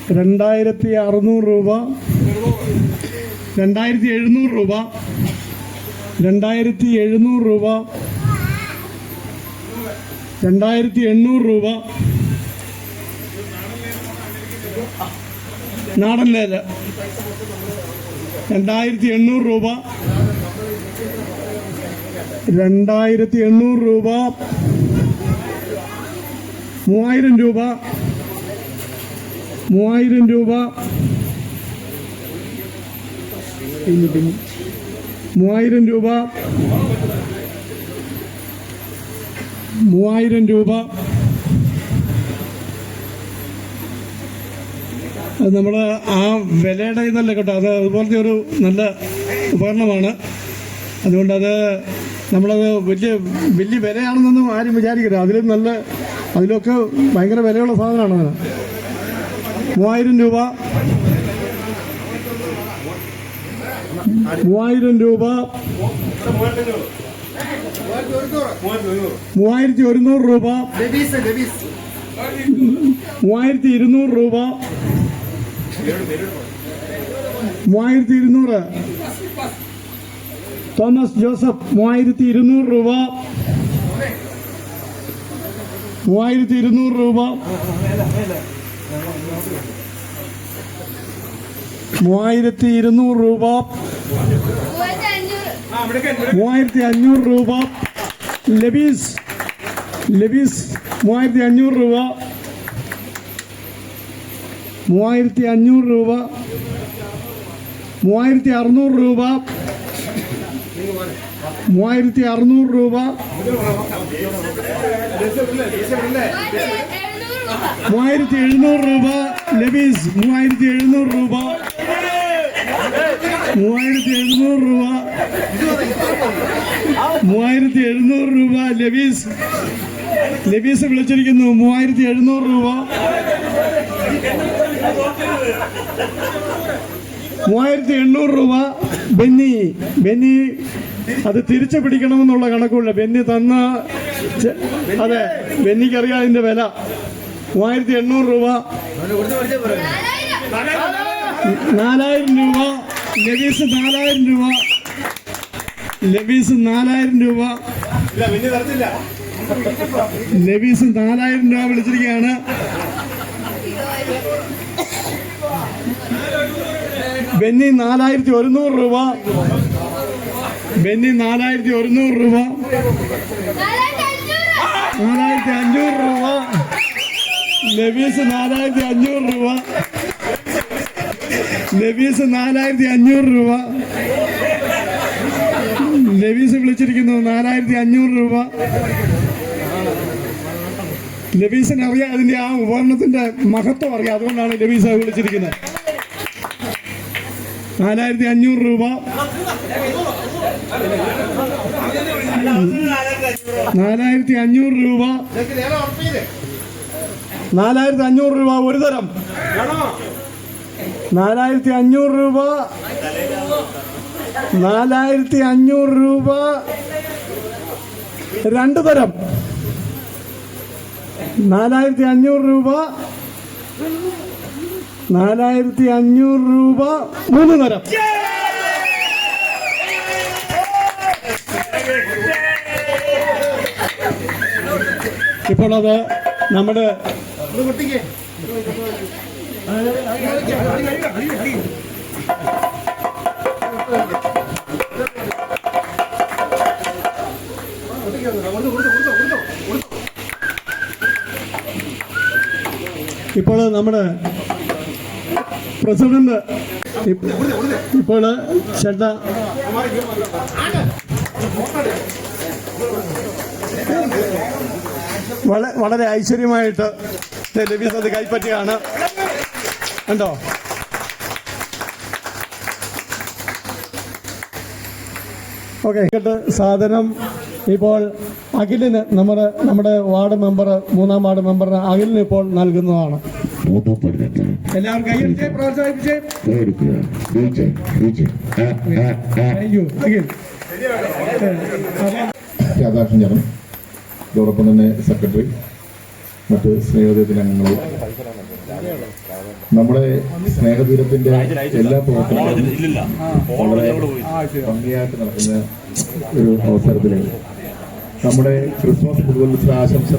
2600 രൂപ. 2700 രൂപ. 2700 രൂപ. 2800 രൂപ. നാടൻ ലേല 2800 രൂപ. 2800 രൂപ. 3000 രൂപ. 3000 രൂപ. 3000 രൂപ. 3000 രൂപ. അത് നമ്മൾ ആ വിലയുടെ ഇതല്ല കേട്ടോ, അത് അതുപോലത്തെ ഒരു നല്ല ഉപകരണമാണ്. അതുകൊണ്ടത് നമ്മളത് വലിയ വിലയാണെന്നൊന്നും ആരും വിചാരിക്കരുത്. അതിലൊക്കെ ഭയങ്കര വിലയുള്ള സാധനമാണ് അതിന്. 3000 രൂപ. 3000 രൂപ, 3100 രൂപ, 3200 രൂപ, 3200. തോമസ് ജോസഫ് 3200 രൂപ, 3200 രൂപ, 3200 രൂപ, 3500 രൂപ. ലബീസ് 3500 രൂപ, 3500 രൂപ, 3600 രൂപ, 3600 രൂപ, 3700 രൂപ. ലബീസ് 3700 രൂപ, 3700 രൂപ, 3700 രൂപ. ലബീസ് വിളിച്ചിരിക്കുന്നു 3700 രൂപ, 3800 രൂപ. ബെന്നി അത് തിരിച്ചു പിടിക്കണമെന്നുള്ള കണക്കുള്ള ബെന്നി തന്ന അതെ, ബെന്നിക്കറിയാം അതിന്റെ വില. 3800 രൂപ, 4000 രൂപ. ലബീസ് 4000 രൂപ, ലബീസ് 4000 രൂപ, ലബീസ് 4000 രൂപ വിളിച്ചിരിക്കുകയാണ്. ബെന്നി 4100 രൂപ, ബെന്നി 4100 രൂപ, 4500 രൂപ. ലബീസ് 4500 രൂപ, ലബീസ് 4500 രൂപ. ലബീസ് വിളിച്ചിരിക്കുന്നു 4500 രൂപ. ലബീസിന് അറിയാം അതിന്റെ ആ ഉപകരണത്തിന്റെ മഹത്വം അറിയാം, അതുകൊണ്ടാണ് ലബീസ് വിളിച്ചിരിക്കുന്നത്. 4500 രൂപ, 4500 രൂപ, 4500 രൂപ ഒരു തരം, 4500 രൂപ, 4500 രൂപ രണ്ട് തരം, 4500 രൂപ, 4500 രൂപ മൂന്ന് തരം. ഇപ്പോൾ അത് നമ്മുടെ ഇപ്പോൾ നമ്മുടെ പ്രസിഡന്റ് ഇപ്പോൾ ശ്രദ്ധ വളരെ ഐശ്വര്യമായിട്ട് ലബീസ് അത് കൈപ്പറ്റുകയാണ്. കണ്ടോ? ഓക്കെ, സാധനം ഇപ്പോൾ അഖിലിന് നമ്മുടെ വാർഡ് മെമ്പർ, 3-ാം വാർഡ് മെമ്പറിന് അഖിലിന് ഇപ്പോൾ നൽകുന്നതാണ്. എല്ലാവരും കൈയടിച്ചേ, പ്രോത്സാഹിപ്പിച്ചേ. Thank you Akhil. രാധാകൃഷ്ണൻ ചേട്ടൻ, അതോടൊപ്പം തന്നെ സെക്രട്ടറി, മറ്റ് സ്നേഹതീരത്തിലെ അംഗങ്ങൾ, നമ്മുടെ സ്നേഹതീരത്തിന്റെ എല്ലാ പ്രവർത്തനങ്ങളും വളരെ ഭംഗിയായിട്ട് നടക്കുന്ന ഒരു അവസരത്തിൽ നമ്മുടെ ക്രിസ്മസ് പുതുവത്സര ആശംസ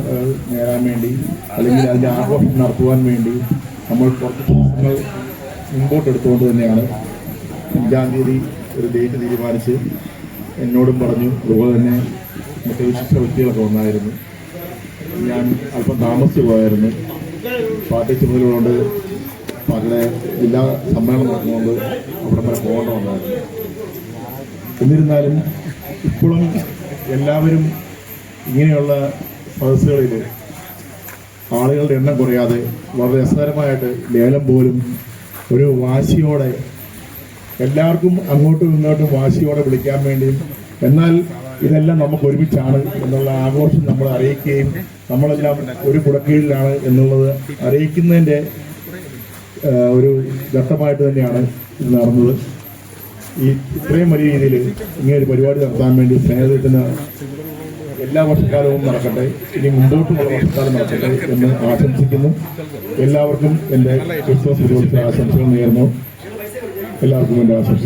നേടാൻ വേണ്ടി, അല്ലെങ്കിൽ അതിൻ്റെ ആഘോഷം നടത്തുവാൻ വേണ്ടി നമ്മൾ കുറച്ച് ദിവസങ്ങൾ മുമ്പോട്ടെടുത്തുകൊണ്ട് തന്നെയാണ് 5-ാം തീയതി ഒരു ഡേറ്റ് തീരുമാനിച്ച് എന്നോടും പറഞ്ഞു. അതുപോലെ തന്നെ മറ്റ് വിശിഷ്ട വ്യക്തികളൊക്കെ വന്നായിരുന്നു. ഞാൻ അല്പം താമസിച്ചു പോയായിരുന്നു. പാർട്ടി ചുമതലകളുണ്ട്, പല ജില്ലാ സമ്മേളനം നടന്നുകൊണ്ട് അവിടെ വരെ പോകേണ്ട വന്നായിരുന്നു. എന്നിരുന്നാലും ഇപ്പോഴും എല്ലാവരും ഇങ്ങനെയുള്ള സദസ്സുകളിൽ ആളുകളുടെ എണ്ണം കുറയാതെ വളരെ രസകരമായിട്ട് ലേലം പോലും ഒരു വാശിയോടെ എല്ലാവർക്കും അങ്ങോട്ടും ഇങ്ങോട്ടും വാശിയോടെ വിളിക്കാൻ വേണ്ടിയും, എന്നാൽ ഇതെല്ലാം നമുക്ക് ഒരുമിച്ചാണ് എന്നുള്ള ആഘോഷം നമ്മൾ അറിയിക്കുകയും നമ്മളെല്ലാം ഒരു കുടക്കീഴിലാണ് എന്നുള്ളത് അറിയിക്കുന്നതിൻ്റെ ഒരു ഘട്ടമായിട്ട് തന്നെയാണ് ഇത് നടന്നത്. ഇത്രയും വലിയ രീതിയിൽ ഇങ്ങനെ ഒരു പരിപാടി നടത്താൻ വേണ്ടി സ്നേഹത്തിന് എല്ലാ വർഷക്കാലവും നടക്കട്ടെ, ഇനി മുമ്പോട്ടുള്ള വർഷക്കാലം നടക്കട്ടെ എന്ന് ആശംസിക്കുന്നു. എല്ലാവർക്കും എൻ്റെ ക്രിസ്മസ് പുതുവത്സര ആശംസകൾ നേർന്നു. എല്ലാവർക്കും എൻ്റെ ആശംസ.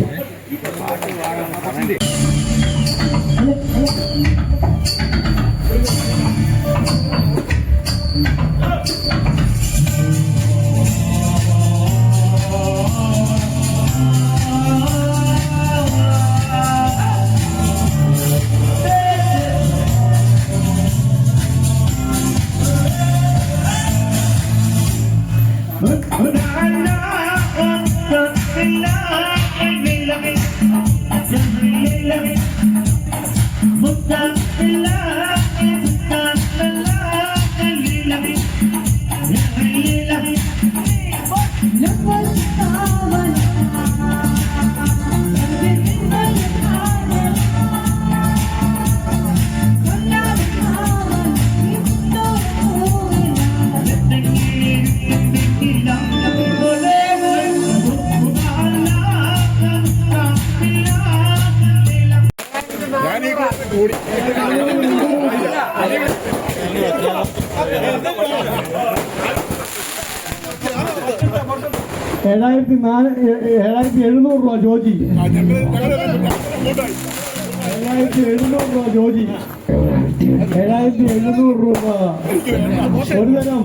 $7,700 രൂപ ജോജി. 7,700 രൂപ ജോജി. 7,700 രൂപ ഒരു തരം.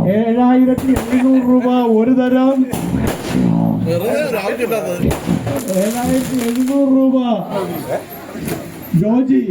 7,700 രൂപ ഒരു തരം. 7,700 രൂപ ജോജി.